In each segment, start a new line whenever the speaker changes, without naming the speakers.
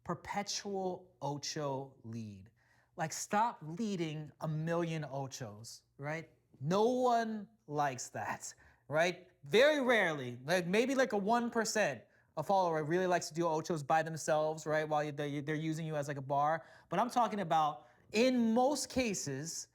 perpetual ocho lead. Like, stop leading a million ochos, right? No one likes that, right? Very rarely, like maybe like a 1% a follower really likes to do ochos by themselves, right? While they're using you as like a bar. But I'm talking about, in most cases,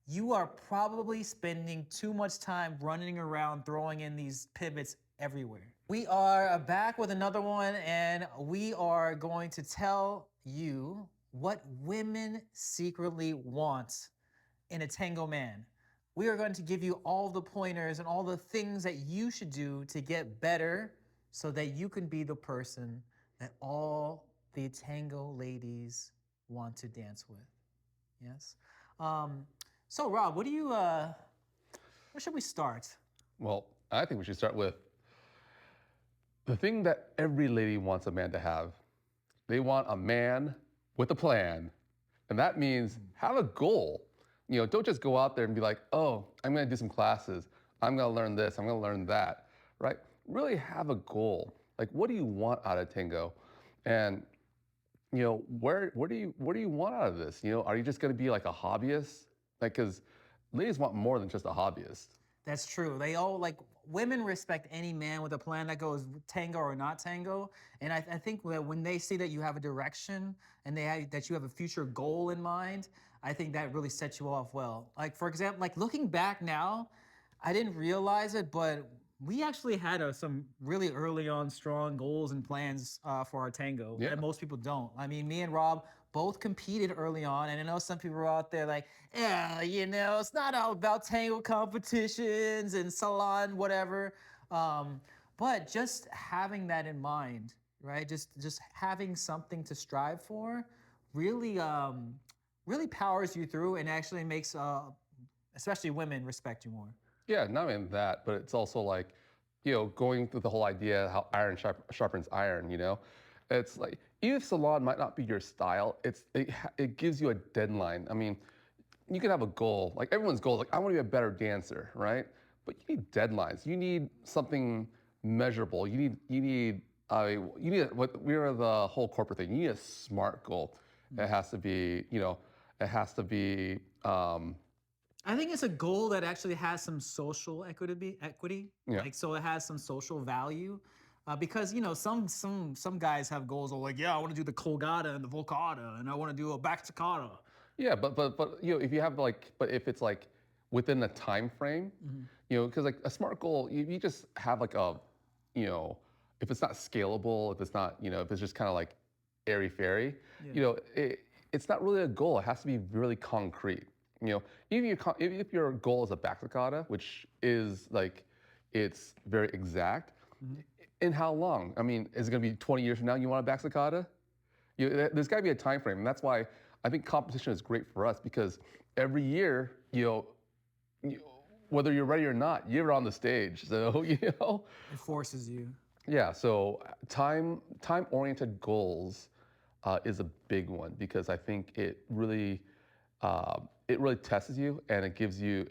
you are probably spending too much time running around, throwing in these pivots everywhere. We are back with another one, and we are going to tell you what women secretly want in a tango man. We are going to give you all the pointers and all the things that you should do to get better so that you can be the person that all the tango ladies want to dance with. Yes? So Rob, where should we start?
Well, I think we should start with the thing that every lady wants a man to have. They want a man with a plan. And that means have a goal. Don't just go out there and be like, oh, I'm gonna do some classes. I'm gonna learn this, I'm gonna learn that, right? Really have a goal. Like, what do you want out of tango? And what do you want out of this? Are you just gonna be like a hobbyist? Like, cause ladies want more than just a hobbyist.
That's true. They all like women respect any man with a plan that goes tango or not tango. And I think that when they see that you have a direction and that you have a future goal in mind, I think that really sets you off well. Like, for example, like looking back now, I didn't realize it, but we actually had some really early on strong goals and plans for our tango
Yeah.
that most people don't. I mean, me and Rob both competed early on, and I know some people are out there like, yeah, it's not all about tango competitions and salon, whatever. But just having that in mind, right? Just having something to strive for, really, really powers you through and actually makes, especially women, respect you more.
Yeah, not even that, but it's also like, going through the whole idea how iron sharpens iron, It's like, even if salon might not be your style, it gives you a deadline. I mean, you can have a goal. Like, everyone's goal is like, I want to be a better dancer, right? But you need deadlines. You need something measurable. You need what we are the whole corporate thing. You need a SMART goal. It has to be, it has to be
I think it's a goal that actually has some social equity.
Yeah.
Like, so it has some social value. Because some guys have goals of like, yeah, I want to do the colgata and the volcata, and I want to do a back staccato.
Yeah, but if you have but if it's like within the time frame, because like a SMART goal, you just have like if it's not scalable, if it's not, if it's just kind of like airy fairy, it's not really a goal. It has to be really concrete. Even if your goal is a back staccato, which is like, it's very exact. In how long? I mean, is it going to be 20 years from now you want a back staccato? There's got to be a time frame, and that's why I think competition is great for us, because every year, whether you're ready or not, you're on the stage. So
It forces you.
Yeah. So time-oriented goals is a big one, because I think it really tests you, and it gives you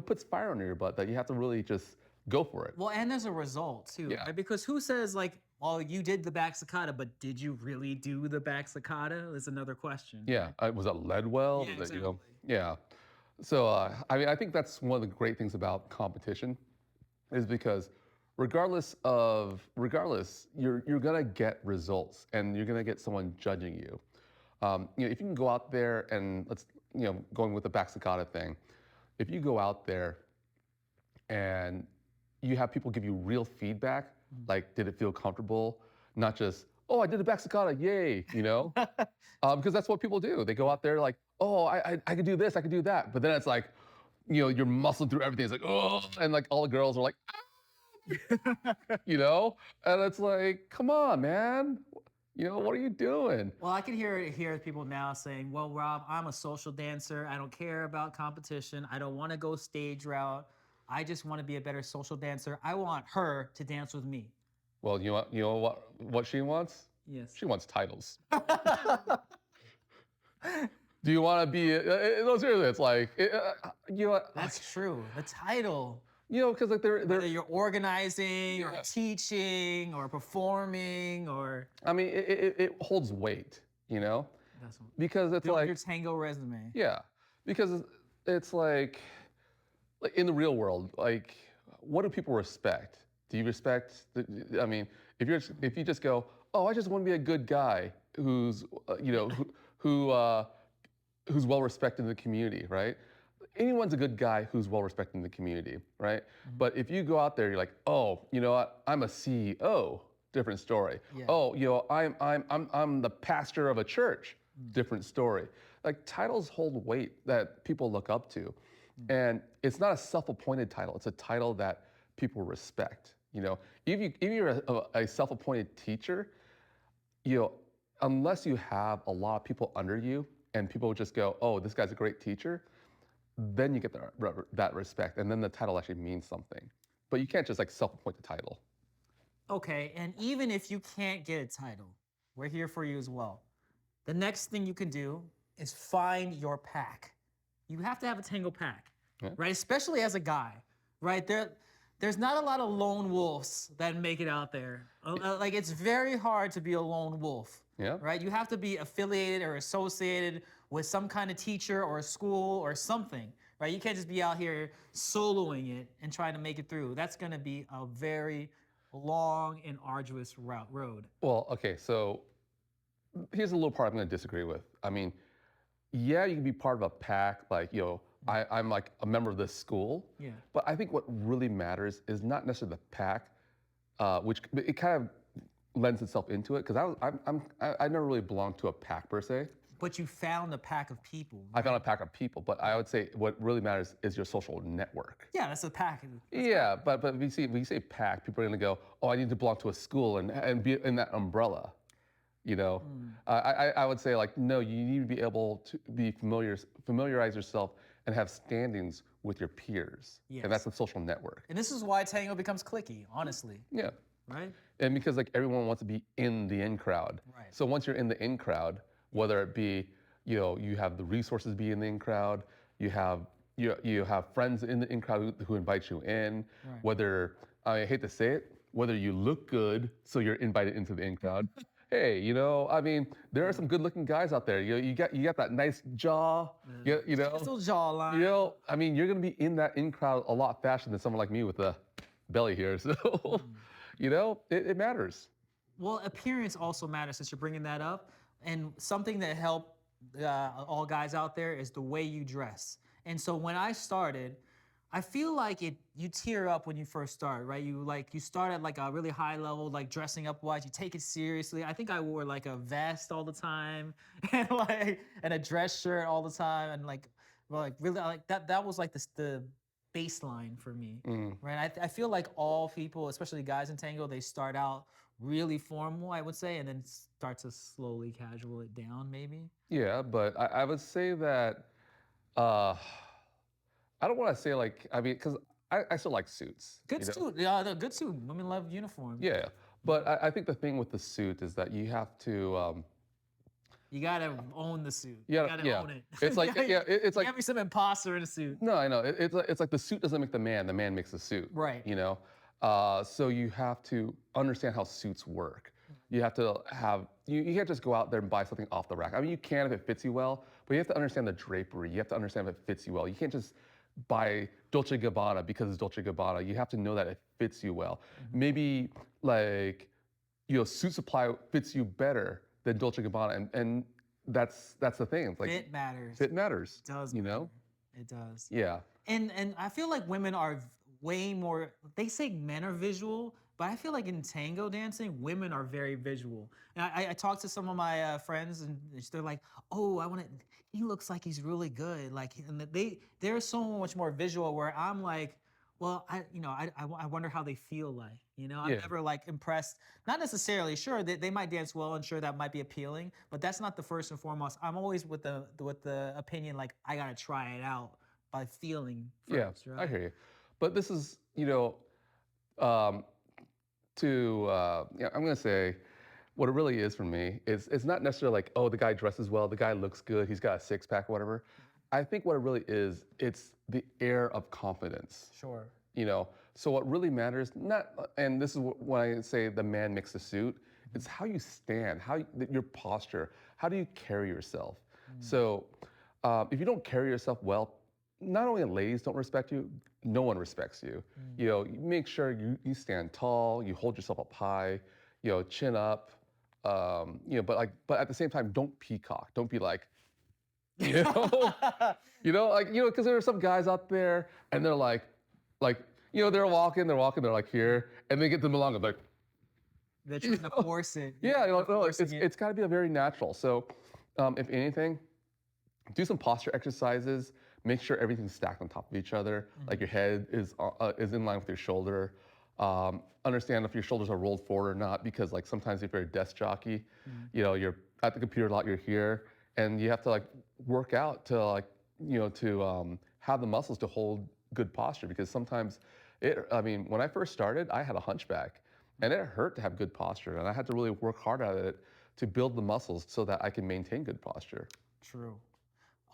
puts fire under your butt that you have to really just go for it.
Well, and there's a result too,
Yeah.
right? Because who says like, well, you did the back staccato, but did you really do the back staccato? Is another question.
Yeah. Was it led well?
Yeah,
Was it,
exactly.
Yeah. So I mean, I think that's one of the great things about competition, is because regardless, you're gonna get results, and you're gonna get someone judging you. If you can go out there and going with the back staccato thing, if you go out there and you have people give you real feedback, like, did it feel comfortable? Not just, oh, I did the back staccato, yay, because that's what people do. They go out there like, oh, I could do this, I could do that. But then it's like, you're muscling through everything. It's like, oh, and like all the girls are like, and it's like, come on, man. What are you doing?
Well, I can hear people now saying, well, Rob, I'm a social dancer. I don't care about competition. I don't want to go stage route. I just want to be a better social dancer. I want her to dance with me.
Well, you know what she wants?
Yes.
She wants titles. Do you want to be? No, seriously, it's like,
That's true. The title.
You know, because like they're
Whether you're organizing or
Yeah.
teaching or performing or
I mean, it holds weight, you know,
that's what,
because it's
build your
like,
tango resume.
yeah, because it's like in the real world, like, what do people respect? Do you respect? I mean, if you just go, oh, I just want to be a good guy who's you know who's well respected in the community, right? Anyone's a good guy who's well respected in the community, right?
Mhm.
But if you go out there, you're like, oh, you know what? I'm a CEO. Different story.
Yeah.
Oh, you know, I'm the pastor of a church.
Mm.
Different story. Like titles hold weight that people look up to,
Mm.
and it's not a self-appointed title. It's a title that people respect. You know, if you're a self-appointed teacher, you know, unless you have a lot of people under you and people just go, oh, this guy's a great teacher, then you get that respect, and then the title actually means something. But you can't just like self-appoint the title.
Okay, and even if you can't get a title, we're here for you as well. The next thing you can do is find your pack. You have to have a tango pack,
Yeah.
right? Especially as a guy, right? There's not a lot of lone wolves that make it out there. Like it's very hard to be a lone wolf,
Yeah.
right? You have to be affiliated or associated with some kind of teacher or a school or something, right? You can't just be out here soloing it and trying to make it through. That's gonna be a very long and arduous road.
Well, okay, so here's a little part I'm going to disagree with. I mean, yeah, you can be part of a pack, like, you know, I'm like a member of this school.
Yeah.
But I think what really matters is not necessarily the pack, which it kind of lends itself into it. Because I never really belonged to a pack per se.
But you found a pack of people.
I found a pack of people, but I would say what really matters is your social network.
Yeah, that's a pack.
Yeah, but when you say pack, people are gonna go, oh, I need to belong to a school and be in that umbrella. You know, I would say like, no, you need to be able to be familiarize yourself and have standings with your peers,
Yes.
and that's a social network.
And this is why tango becomes cliquey, honestly,
Yeah,
right?
and because like everyone wants to be in the in crowd.
Right.
So once you're in the in crowd, whether it be, you know, you have the resources to be in the in crowd, you have friends in the in crowd who invite you in.
Right.
Whether I hate to say it, whether you look good, so you're invited into the in crowd. Hey, you know, I mean, there are some good-looking guys out there. You got that nice jaw. You know,
Still jawline.
you know, I mean, you're gonna be in that in crowd a lot faster than someone like me with a belly here. So, you know, it matters.
Well, appearance also matters since you're bringing that up. And something that helped all guys out there is the way you dress. And so when I started, I feel like you tear up when you first start, right? You start at like a really high level, like dressing up wise. You take it seriously. I think I wore like a vest all the time, and a dress shirt all the time, and like really like that. That was like the baseline for me, right? I feel like all people, especially guys in tango, they start out really formal, I would say, and then start to slowly casual it down, maybe.
Yeah, but I would say that uh, I don't want to say like, I mean, because I still like suits.
Good
you know?
suit, yeah, the good suit. Women love uniform.
Yeah, but I think the thing with the suit is that you have to.
You gotta own the suit.
Yeah,
You gotta
yeah.
own it.
It's like
You
yeah, it's like
can't be some imposter in a suit.
no, I know. It's like the suit doesn't make the man makes the suit.
Right.
You know, so you have to understand how suits work. You have to have you can't just go out there and buy something off the rack. I mean, you can if it fits you well, but you have to understand the drapery. You have to understand if it fits you well. You can't just buy Dolce & Gabbana because it's Dolce & Gabbana. You have to know that it fits you well. Maybe like, you know, Suit Supply fits you better than Dolce & Gabbana, and that's the thing. It's like
Fit matters.
fit matters.
It does.
You know?
It does.
Yeah.
And I feel like women are way more. They say men are visual, but I feel like in tango dancing, women are very visual. And I talked to some of my friends, and they're like, "Oh, I want to. He looks like he's really good." Like, and they're so much more visual. Where I'm like, well, I wonder how they feel like. You know, I'm
Yeah.
never like impressed. Not necessarily. Sure, they might dance well, and sure that might be appealing, but that's not the first and foremost. I'm always with the opinion like I gotta try it out by feeling first.
Yeah,
Right?
I hear you. But this is, you know, um, yeah, I'm gonna say, what it really is for me is it's not necessarily like, oh, the guy dresses well, the guy looks good, he's got a six pack, whatever. I think what it really is, it's the air of confidence.
Sure.
So what really matters, not, and this is when I say the man makes the suit, it's how you stand, your posture, how do you carry yourself. So if you don't carry yourself well, not only ladies don't respect you, no one respects you. You make sure you stand tall, you hold yourself up high, chin up, but at the same time, don't peacock, don't be like, you know, because there are some guys out there and they're like, they're walking, they're like here, and they get to the along and like,
They're trying to force it.
yeah,
They're
no,
forcing it.
it's got to be a very natural. So, if anything, do some posture exercises. Make sure everything's stacked on top of each other. Like your head is in line with your shoulder. Understand if your shoulders are rolled forward or not, because like sometimes if you're a desk jockey, you're at the computer a lot, you're here, and you have to like work out to like to have the muscles to hold good posture, because sometimes when I first started, I had a hunchback, and it hurt to have good posture, and I had to really work hard at it to build the muscles so that I can maintain good posture.
True.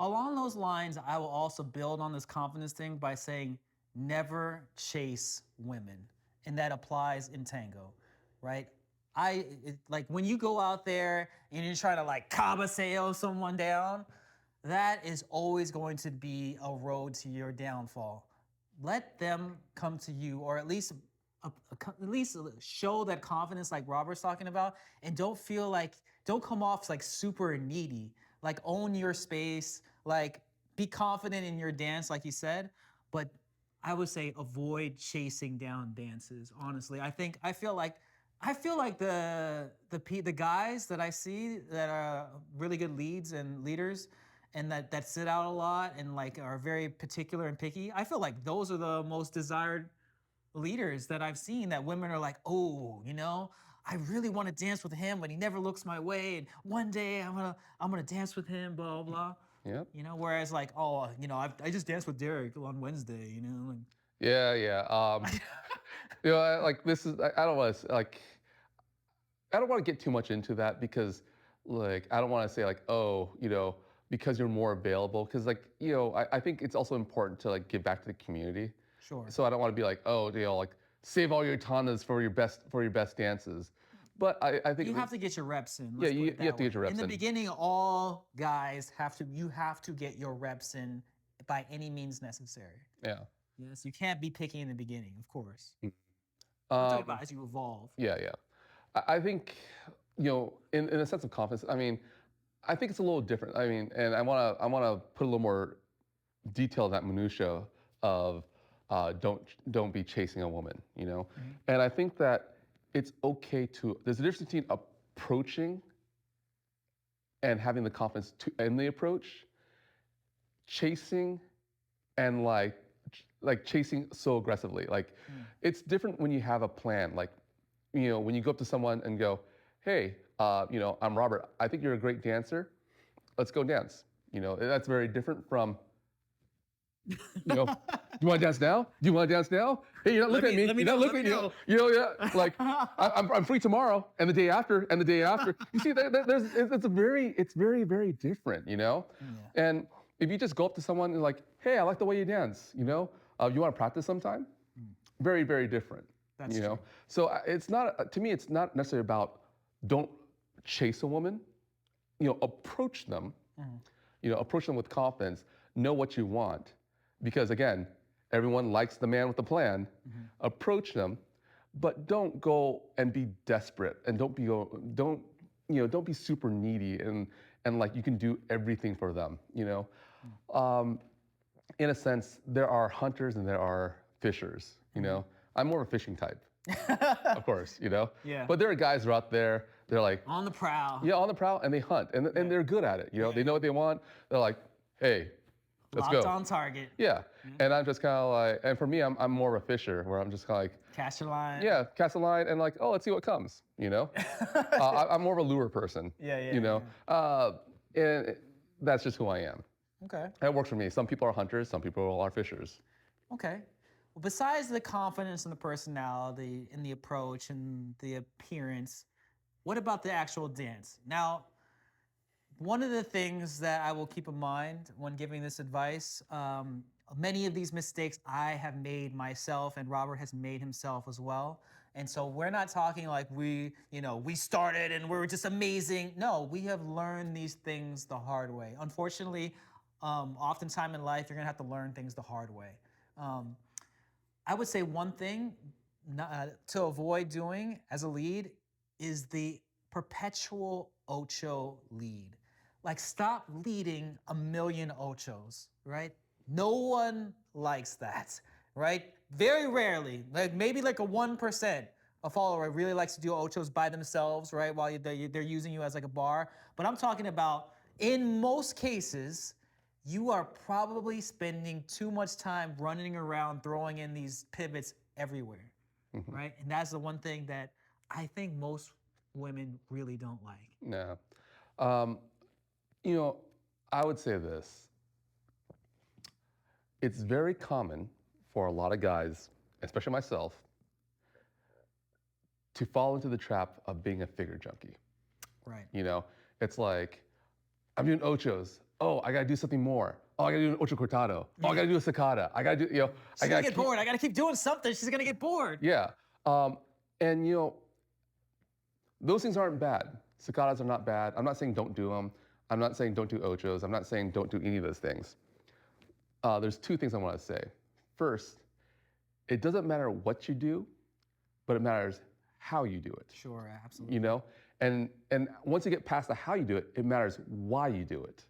Along those lines, I will also build on this confidence thing by saying never chase women. And that applies in tango, right? Like when you go out there and you're trying to like cabaseo someone down, that is always going to be a road to your downfall. Let them come to you, or at least show that confidence like Robert's talking about, and don't come off like super needy. Like own your space, like be confident in your dance, like you said, but I would say avoid chasing down dances. Honestly, I feel like the guys that I see that are really good leads and leaders, and that sit out a lot and like are very particular and picky. I feel like those are the most desired leaders that I've seen, that women are like, oh, I really want to dance with him, but he never looks my way. And one day I'm gonna dance with him, blah blah.
Yep.
Whereas like, oh, I just danced with Derek on Wednesday. Like,
Yeah. Like this is I don't want to like I don't want to get too much into that, because like I don't want to say like, oh, because you're more available, because like I think it's also important to like give back to the community.
sure.
So I don't want to be like, oh, like save all your tanas for your best dances. But I think
You have to get your reps in.
Yeah,
Let's put it
you have
that
to get your
way.
reps
In the
in.
beginning, all guys you have to get your reps in by any means necessary.
Yeah.
Yes, you can't be picky in the beginning, of course. I'm talking about as you evolve.
Yeah. I think, in a sense of confidence, I think it's a little different. And I wanna put a little more detail in that minutia of don't be chasing a woman, And I think that it's okay there's a difference between approaching and having the confidence to end the approach, chasing and like chasing so aggressively. Like it's different when you have a plan. Like, when you go up to someone and go, hey, I'm Robert. I think you're a great dancer. Let's go dance. That's very different from, do you want to dance now? Do you want to dance now? Hey, you're not looking at me. You're not looking at me. Yeah. Like I'm free tomorrow and the day after and the day after. You see, it's very, very different.
Yeah.
And if you just go up to someone and like, hey, I like the way you dance. You want to practice sometime? Very, very different.
That's true.
So it's not, to me, it's not necessarily about don't chase a woman. Approach them. Approach them with confidence. Know what you want, because again, everyone likes the man with the plan. Approach them, but don't go and be desperate, and don't be super needy and like you can do everything for them. In a sense, there are hunters and there are fishers. I'm more of a fishing type, of course.
Yeah.
But there are guys who are out there. They're like
On the prowl.
yeah, on the prowl, and they hunt, and they're good at it. They know what they want. They're like, hey, let's
Locked
go.
on target.
Yeah, and I'm just kind of like, and for me, I'm more of a fisher, where I'm just kind of like,
Catch a line.
yeah, cast a line, and like, oh, let's see what comes. I'm more of a lure person.
Yeah.
And that's just who I am.
Okay.
That works for me. Some people are hunters, some people are fishers.
Okay. Well, besides the confidence and the personality and the approach and the appearance, what about the actual dance? Now, one of the things that I will keep in mind when giving this advice, many of these mistakes I have made myself, and Robert has made himself as well. And so we're not talking like we started and we're just amazing. No, we have learned these things the hard way. Unfortunately, oftentimes in life, you're gonna have to learn things the hard way. Um, I would say one thing to avoid doing as a lead is the perpetual ocho lead. Like, stop leading a million ochos, right? No one likes that, right? Very rarely, like maybe like a 1%, a follower really likes to do ochos by themselves, right? While they're using you as like a bar. But I'm talking about, in most cases, you are probably spending too much time running around, throwing in these pivots everywhere, right? And that's the one thing that I think most women really don't like.
Yeah. Um, you know, I would say this. It's very common for a lot of guys, especially myself, to fall into the trap of being a figure junkie.
Right.
You know, it's like, I'm doing ochos. Oh, I gotta do something more. Oh, I gotta do an ocho cortado. Oh, I gotta do a staccato. I gotta do,
She's gonna get bored. I gotta keep doing something. She's gonna get bored.
Yeah. And those things aren't bad. Staccatos are not bad. I'm not saying don't do them. I'm not saying don't do ochos. I'm not saying don't do any of those things. There's two things I want to say. First, it doesn't matter what you do, but it matters how you do it.
Sure, absolutely.
You know, and once you get past the how you do it, it matters why you do it.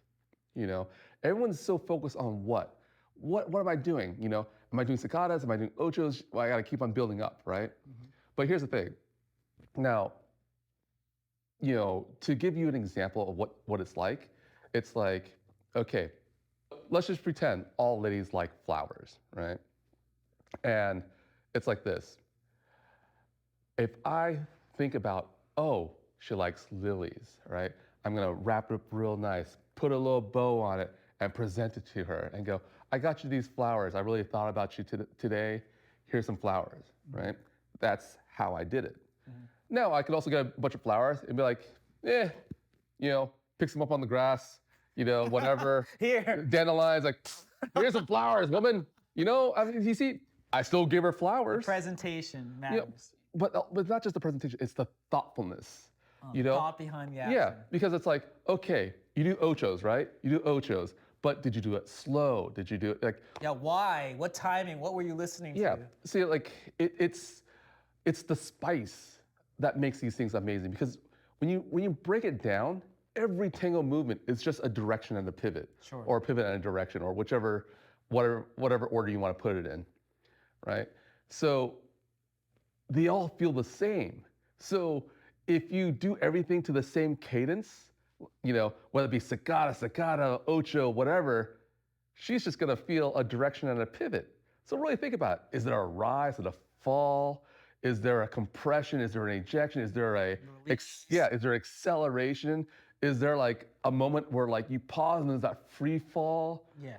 You know, everyone's so focused on what am I doing? You know, am I doing staccatos? Am I doing ochos? Well, I got to keep on building up, right? But here's the thing. Now, to give you an example of what it's like, okay, let's just pretend all ladies like flowers, right? And it's like this. If I think about, oh, she likes lilies, right? I'm gonna wrap it up real nice, put a little bow on it, and present it to her and go, I got you these flowers. I really thought about you today. Here's some flowers, right? That's how I did it. Now, I could also get a bunch of flowers and be like, pick some up on the grass, whatever.
Here.
Dandelions, like, here's some flowers, woman. I mean, you see, I still give her flowers.
Presentation matters.
But not just the presentation, it's the thoughtfulness.
Thought behind the action.
Yeah, because it's like, okay, you do ochos, right? You do ochos, but did you do it slow? Did you do it like?
Yeah, why? What timing? What were you listening to?
Yeah, see, like it's the spice that makes these things amazing. Because when you break it down, every tango movement is just a direction and a pivot,
Sure.
or a pivot and a direction, or whatever order you want to put it in, right? So they all feel the same. So if you do everything to the same cadence, whether it be staccato, ocho, whatever, she's just gonna feel a direction and a pivot. So really think about it. Is there a rise? Is it a fall? Is there a compression? Is there an ejection? Is there is there acceleration? Is there like a moment where like you pause and there's that free fall?
Yeah.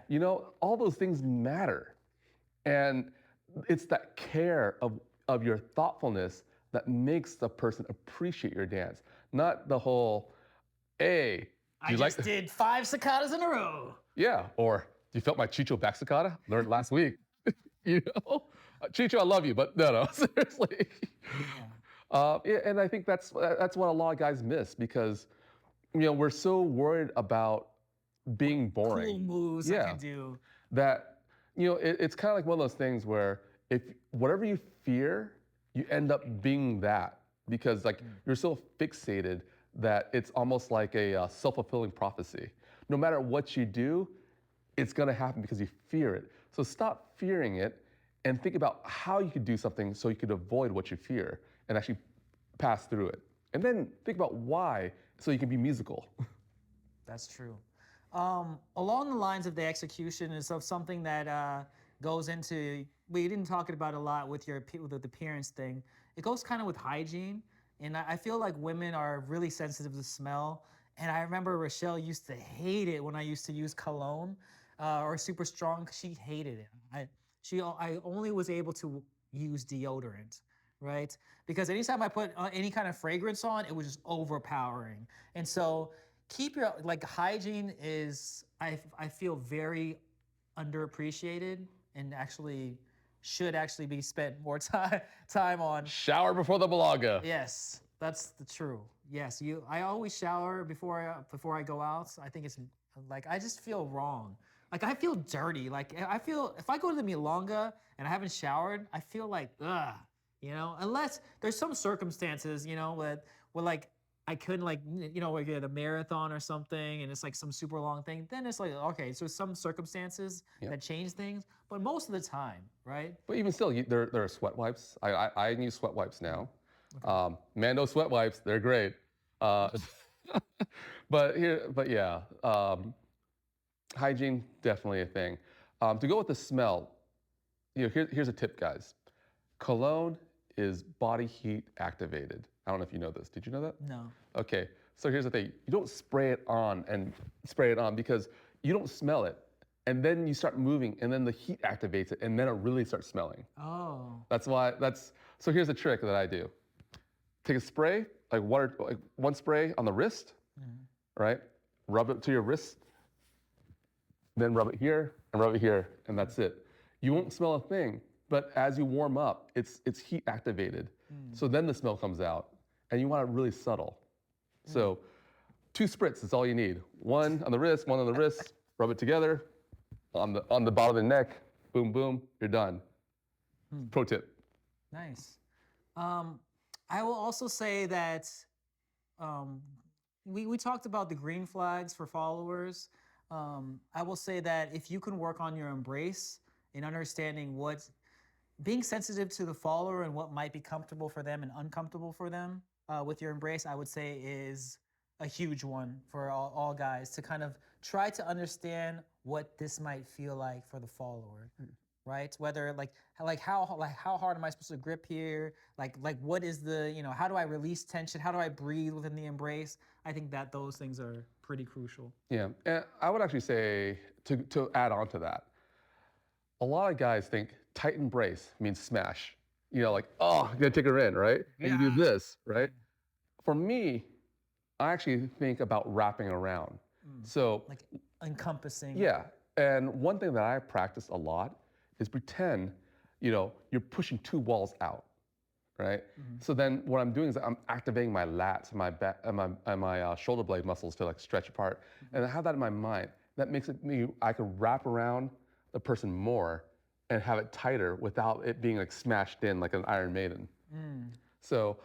All those things matter. And it's that care of your thoughtfulness that makes the person appreciate your dance. Not the whole, hey,
I just did 5 staccatos in a row.
Yeah, or you felt my Chicho back staccata? Learned last week. Chicho, I love you, but no, seriously. Yeah, and I think that's what a lot of guys miss, because we're so worried about being boring.
Cool moves I can do.
That it's kind of like one of those things where if whatever you fear, you end up being that, because like you're so fixated that it's almost like a self-fulfilling prophecy. No matter what you do, it's gonna happen because you fear it. So stop fearing it and think about how you could do something so you could avoid what you fear and actually pass through it. And then think about why, so you can be musical.
That's true. Along the lines of the execution is of something that goes into, we didn't talk about a lot with the appearance thing. It goes kind of with hygiene. And I feel like women are really sensitive to smell. And I remember Rochelle used to hate it when I used to use cologne or super strong. She hated it. I only was able to use deodorant, right? Because anytime I put any kind of fragrance on, it was just overpowering. And so keep your, hygiene is, I feel very underappreciated and actually should actually be spent more time on.
Shower before the balaga.
Yes, that's the true. Yes, you. I always shower before I go out. I think it's like I just feel wrong. Like I feel dirty. Like I feel if I go to the milonga and I haven't showered, I feel like ugh. You know, unless there's some circumstances, you know, where like I couldn't like you know like at a marathon or something, and it's like some super long thing. Then it's like okay, so some circumstances that change things, but most of the time, right?
But even still, there are sweat wipes. I use sweat wipes now. Mando sweat wipes, they're great. Uh, but yeah, hygiene definitely a thing. To go with the smell, here's a tip, guys. Cologne is body heat activated. I don't know if you know this. Did you know that?
No.
Okay, so here's the thing. You don't spray it on because you don't smell it. And then you start moving and then the heat activates it and then it really starts smelling.
Oh.
So here's the trick that I do. Take a spray, like one spray on the wrist, right? Rub it to your wrist, then rub it here, and that's it. You won't smell a thing, but as you warm up, it's heat activated. So then the smell comes out, and you want it really subtle. So 2 spritz is all you need. One on the wrist, rub it together, on the bottom of the neck, boom, boom, you're done. Pro tip.
Nice. I will also say that we talked about the green flags for followers. I will say that if you can work on your embrace and understanding being sensitive to the follower and what might be comfortable for them and uncomfortable for them with your embrace, I would say is a huge one for all guys to kind of try to understand what this might feel like for the follower. Right? Whether how hard am I supposed to grip here? Like what is the, you know, how do I release tension? How do I breathe within the embrace? I think that those things are pretty crucial.
Yeah, and I would actually say to add on to that, a lot of guys think tight embrace means smash. You know, like, oh, you gotta take her in, right? And you do this, right? For me, I actually think about wrapping around. So
Like encompassing.
yeah, and one thing that I practice a lot is pretend, you're pushing 2 walls out, right? So then what I'm doing is I'm activating my lats, my back, and my shoulder blade muscles to like stretch apart, and I have that in my mind. That makes I can wrap around the person more and have it tighter without it being like smashed in like an Iron Maiden. So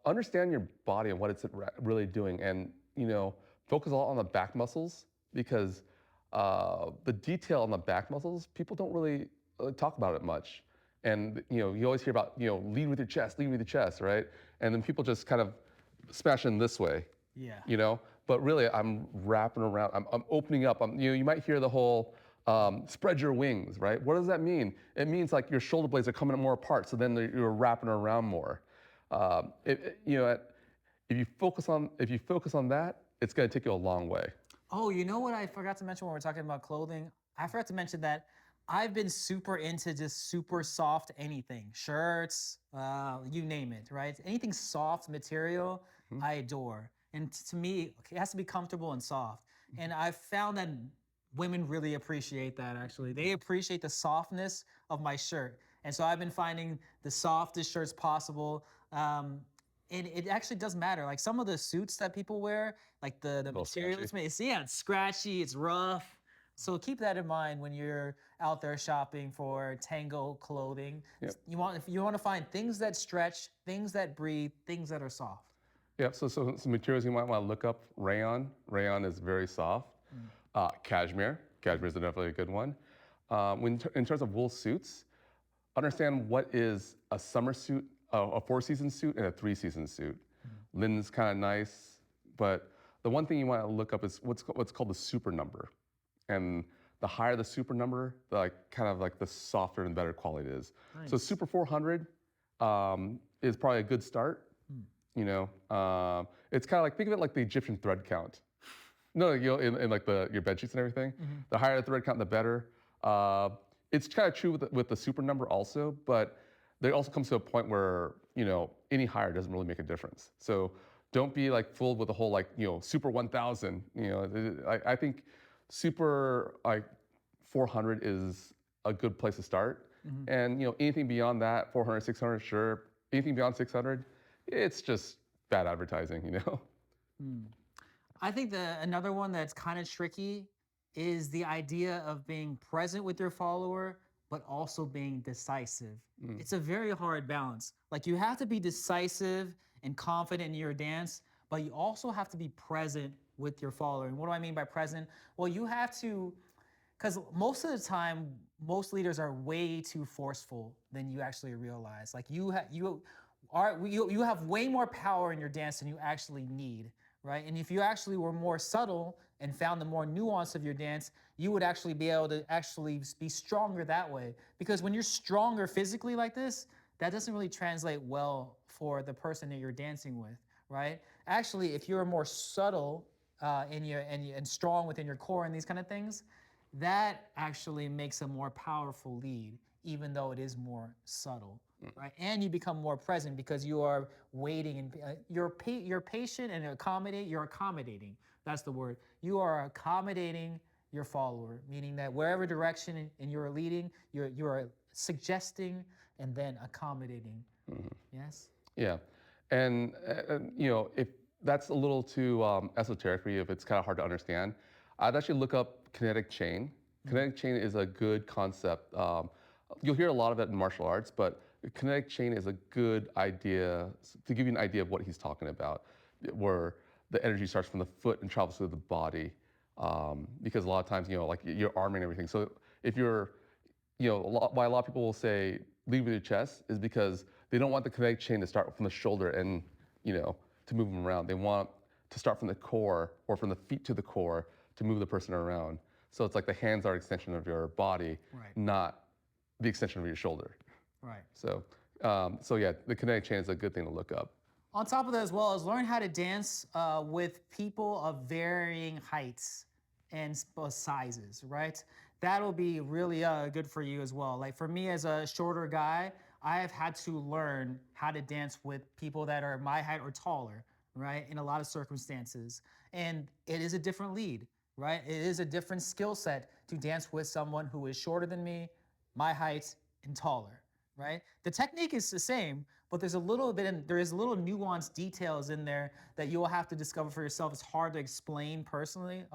understand your body and what it's really doing, and focus a lot on the back muscles because the detail on the back muscles, people don't really talk about it much. And you always hear about lead with your chest, right? And then people just kind of smash in this way.
Yeah.
But really I'm wrapping around. I'm opening up. You might hear the whole spread your wings, right? What does that mean? It means like your shoulder blades are coming more apart, so then you're wrapping around more. If you focus on that, it's going to take you a long way.
Oh, you know what I forgot to mention when we're talking about clothing? I forgot to mention that I've been super into just super soft anything. Shirts, you name it, right? Anything soft material, I adore. And to me, it has to be comfortable and soft. And I've found that women really appreciate that, actually. They appreciate the softness of my shirt. And so I've been finding the softest shirts possible. And it actually does matter. Like some of the suits that people wear, like the material it's made, it's scratchy, it's rough. So keep that in mind when you're out there shopping for Tango clothing.
Yep.
If you want to find things that stretch, things that breathe, things that are soft.
Yep. So some materials you might want to look up. Rayon. Rayon is very soft. Cashmere. Cashmere is definitely a good one. In terms of wool suits, understand what is a summer suit, a 4-season suit, and a 3-season suit. Linen's kind of nice, but the one thing you want to look up is what's called the super number. And the higher the super number, the softer and better quality it is. Nice. So Super 400 is probably a good start. It's kind of like, think of it like the Egyptian thread count. No, in like your bed sheets and everything. The higher the thread count, the better. It's kind of true with the super number also, but there also comes to a point where any higher doesn't really make a difference. So don't be like fooled with the whole Super 1000. I think super 400 is a good place to start.
Mhm.
And anything beyond that, 400, 600, sure. Anything beyond 600, it's just bad advertising.
Hmm. I think another one that's kind of tricky is the idea of being present with your follower, but also being decisive.
Mm.
It's a very hard balance. Like you have to be decisive and confident in your dance, but you also have to be present with your follower. And what do I mean by present? Well, you have to, because most of the time, most leaders are way too forceful than you actually realize. Like you have way more power in your dance than you actually need, right? And if you actually were more subtle and found the more nuance of your dance, you would actually be able to actually be stronger that way. Because when you're stronger physically like this, that doesn't really translate well for the person that you're dancing with, right? Actually, if you're more subtle and strong within your core and these kind of things, that actually makes a more powerful lead, even though it is more subtle, right? And you become more present because you are waiting and you're patient and you're accommodating. That's the word. You are accommodating your follower, meaning that wherever direction and you're leading, you are suggesting and then accommodating. Yes.
Yeah, and if that's a little too esoteric for you, if it's kind of hard to understand, I'd actually look up kinetic chain. Kinetic chain is a good concept. You'll hear a lot of it in martial arts, but kinetic chain is a good idea to give you an idea of what he's talking about, where the energy starts from the foot and travels through the body. Because a lot of times, like your arm and everything. So if you're why a lot of people will say lead with your chest is because they don't want the kinetic chain to start from the shoulder and to move them around. They want to start from the core or from the feet to the core to move the person around. So it's like the hands are an extension of your body,
Right.
not the extension of your shoulder.
Right.
So yeah, the kinetic chain is a good thing to look up.
On top of that, as well, is learn how to dance with people of varying heights and sizes, right? That'll be really good for you as well. Like for me as a shorter guy, I have had to learn how to dance with people that are my height or taller, right? In a lot of circumstances. And it is a different lead, right? It is a different skill set to dance with someone who is shorter than me, my height, and taller, right? The technique is the same, but there is a little nuanced details in there that you will have to discover for yourself. It's hard to explain personally,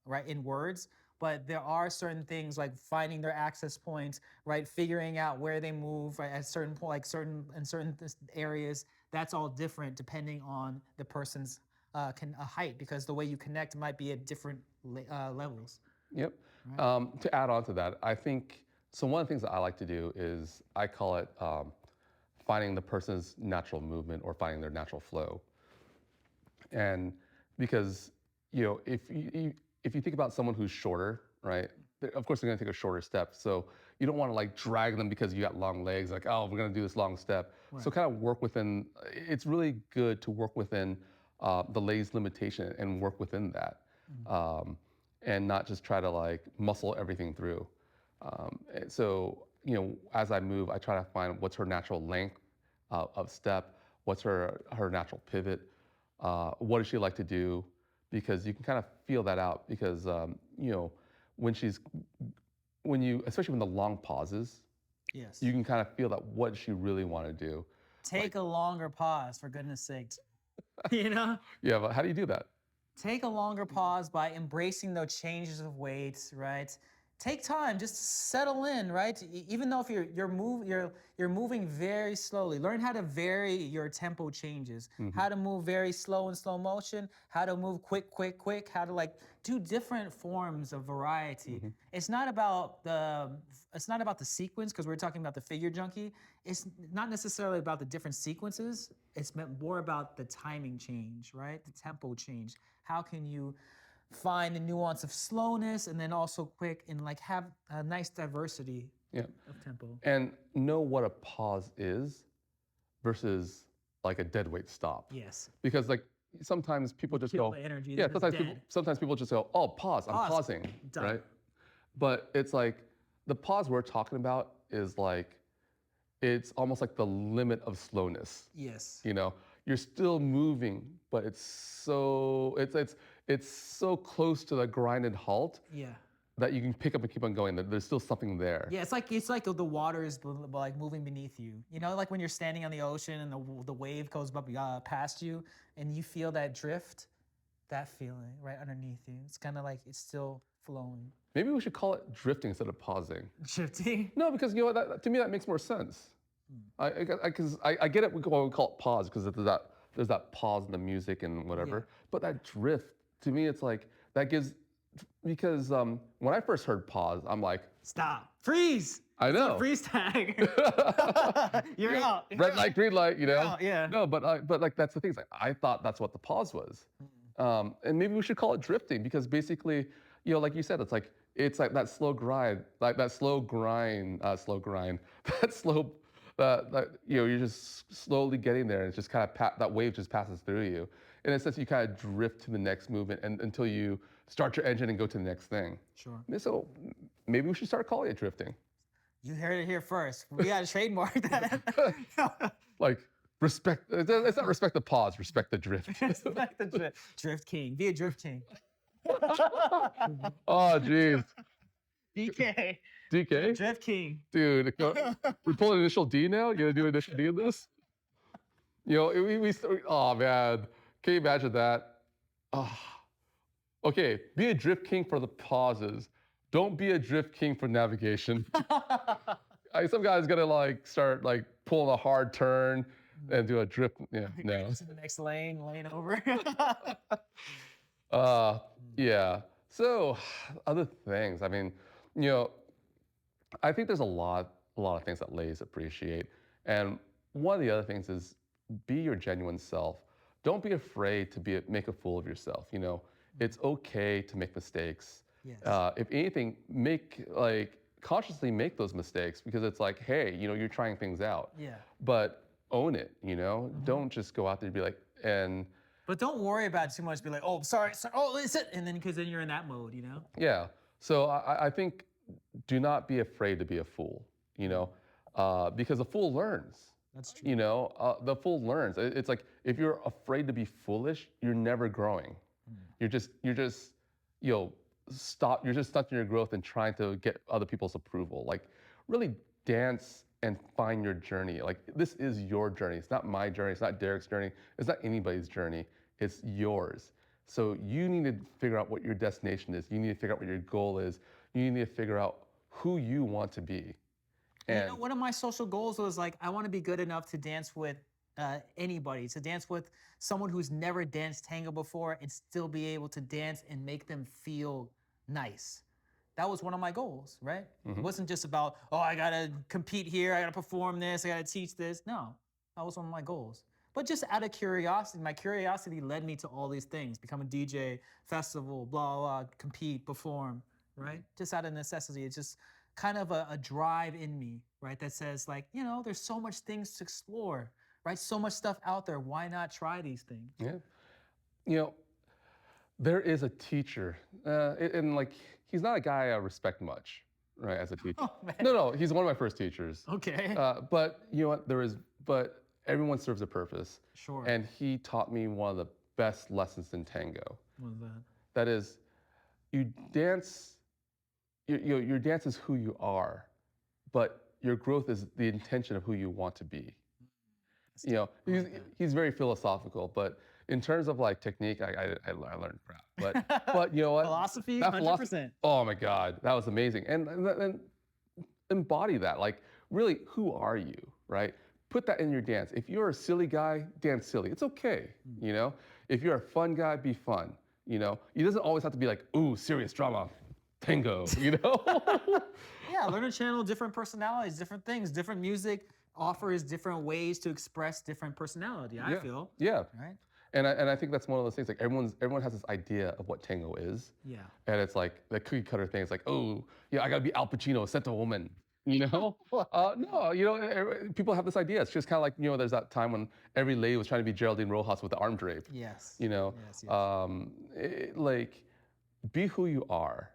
right, in words. But there are certain things like finding their access points, right, figuring out where they move, right, at certain point, like certain areas. That's all different depending on the person's height, because the way you connect might be at different levels.
Yep.
Right.
To add on to that, I think so. One of the things that I like to do is I call it finding the person's natural movement or finding their natural flow. And because if you think about someone who's shorter, right? Of course, they're going to take a shorter step. So you don't want to like drag them because you got long legs. Like, oh, we're going to do this long step. So
Right.
kind of work within. It's really good to work within the leg's limitation and work within that, and not just try to like muscle everything through. And so as I move, I try to find what's her natural length of step, what's her natural pivot, what does she like to do, because you can kind of feel that out because especially when the long pauses,
Yes.
you can kind of feel that what does she really want to do.
Take a longer pause, for goodness sakes. You know?
Yeah, but how do you do that?
Take a longer pause by embracing those changes of weights, right? Take time, just settle in, right? Even though if you're moving very slowly, learn how to vary your tempo changes. How to move very slow in slow motion, how to move quick, how to like do different forms of variety. It's not about the sequence, because we're talking about the figure junkie. It's not necessarily about the different sequences. It's more about the timing change, right? The tempo change. How can you find the nuance of slowness and then also quick and like have a nice diversity
Yeah.
of tempo?
And know what a pause is versus like a dead weight stop.
Yes.
Because like sometimes people just
Kill
go,
the energy,
yeah,
then it's dead.
sometimes people just go, oh, pause, I'm
Pause.
pausing,
Done.
right? But it's like the pause we're talking about is like, it's almost like the limit of slowness.
Yes.
You're still moving, but it's so close to the grinded halt
Yeah.
that you can pick up and keep on going. That there's still something there.
Yeah, it's like the water is like moving beneath you. You know, like when you're standing on the ocean and the wave goes past you, and you feel that drift, that feeling right underneath you. It's kind of like it's still flowing.
Maybe we should call it drifting instead of pausing.
Drifting.
No, because you know what, to me that makes more sense. I get it. We call it pause because there's that pause in the music and whatever.
Yeah.
But that drift, to me, it's like that gives, because when I first heard pause, I'm like,
Stop. Freeze.
I
It's a
know.
freeze tag. You're out.
Red light, green light, you know.
out, yeah.
No, but like that's the thing. It's like I thought that's what the pause was, and maybe we should call it drifting because basically, you know, like you said, it's like that slow grind, that slow grind, that slow, that you know, you're just slowly getting there, and it's just kind of that wave just passes through you. In a sense, you kind of drift to the next movement and until you start your engine and go to the next thing.
Sure.
And so maybe we should start calling it drifting.
You heard it here first. We gotta trademark that.
Like respect. It's not respect the pause. Respect the drift.
Respect the drift. Drift king. Be a drift king.
Oh, jeez.
DK.
DK?
Drift king.
Dude, we're pulling initial D now? You gonna do initial D in this? You know, oh man. Can you imagine that? Oh. Okay, be a drift king for the pauses. Don't be a drift king for navigation. Some guy's gonna like start like pulling a hard turn and do a drift. Yeah, no.
To the next lane over.
Yeah. So other things. I mean, you know, I think there's a lot of things that ladies appreciate, and one of the other things is be your genuine self. Don't be afraid to make a fool of yourself. You know, it's okay to make mistakes.
Yes.
If anything, consciously make those mistakes because it's like, hey, you know, you're trying things out.
Yeah.
But own it. You know, don't just go out there and be like
But don't worry about it too much. Be like, oh, sorry. Oh, is it? And then because then you're in that mode, you know.
Yeah. So I think do not be afraid to be a fool. You know, because a fool learns.
That's true.
You know, the fool learns. It's like if you're afraid to be foolish, you're never growing. You're just, you know, you're just stunting your growth and trying to get other people's approval. Like really dance and find your journey. Like this is your journey. It's not my journey. It's not Derek's journey. It's not anybody's journey. It's yours. So you need to figure out what your destination is. You need to figure out what your goal is. You need to figure out who you want to be. And
you know, one of my social goals was like, I want to be good enough to dance with anybody, to dance with someone who's never danced tango before and still be able to dance and make them feel nice. That was one of my goals, right? It wasn't just about, oh, I gotta compete here, I gotta perform this, I gotta teach this. No, that was one of my goals. But just out of curiosity, my curiosity led me to all these things, become a DJ, festival, blah, blah, blah, compete, perform, right? Just out of necessity. It's just kind of a drive in me, right? That says like, you know, there's so much things to explore, right? So much stuff out there. Why not try these things?
yeah, you know, there is a teacher, and like he's not a guy I respect much, right? As a teacher.
Oh, man.
No, he's one of my first teachers.
Okay.
But you know what? But everyone serves a purpose.
Sure.
And he taught me one of the best lessons in tango.
What was that?
That is, you dance. Your dance is who you are, but your growth is the intention of who you want to be. You know, he's very philosophical, but in terms of like technique, I learned crap. But you know what?
Philosophy,
That
100%.
Oh my God, that was amazing. And embody that. Like, really, who are you, right? Put that in your dance. If you're a silly guy, dance silly. It's okay, you know? If you're a fun guy, be fun, you know? It doesn't always have to be like, ooh, serious drama, tango, you know?
Yeah, learn to channel different personalities, different things, different music offers different ways to express different personality, I feel.
Yeah.
Right?
And I think that's one of those things, like everyone has this idea of what tango is.
Yeah.
And it's like the cookie cutter thing. It's like, oh, yeah, I gotta be Al Pacino, set a woman, you know? No, you know, people have this idea. It's just kind of like, you know, there's that time when every lady was trying to be Geraldine Rojas with the arm drape.
Yes.
You know?
Yes.
Like, be who you are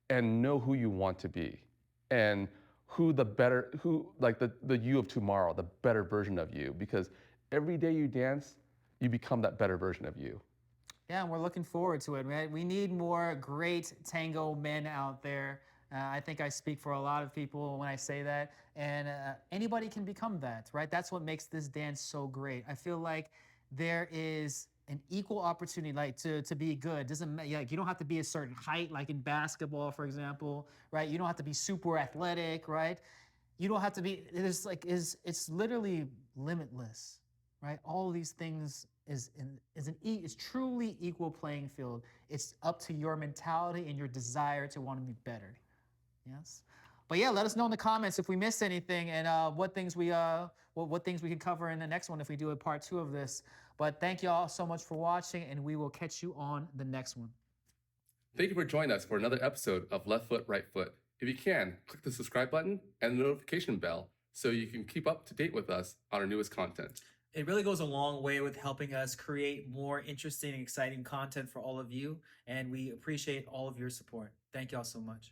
and know who you want to be. And the you of tomorrow, the better version of you. Because every day you dance, you become that better version of you.
Yeah, and we're looking forward to it, right? We need more great tango men out there. I think I speak for a lot of people when I say that, and anybody can become that, right? That's what makes this dance so great. I feel like there is an equal opportunity, like to be good. Doesn't like you don't have to be a certain height, like in basketball, for example, right? You don't have to be super athletic, right? You don't have to be. It's literally limitless, right? All of these things is truly equal playing field. It's up to your mentality and your desire to want to be better. Yes. But yeah, let us know in the comments if we missed anything and what things we can cover in the next one if we do a part 2 of this. But thank you all so much for watching, and we will catch you on the next one.
Thank you for joining us for another episode of Left Foot, Right Foot. If you can, click the subscribe button and the notification bell so you can keep up to date with us on our newest content.
It really goes a long way with helping us create more interesting and exciting content for all of you, and we appreciate all of your support. Thank you all so much.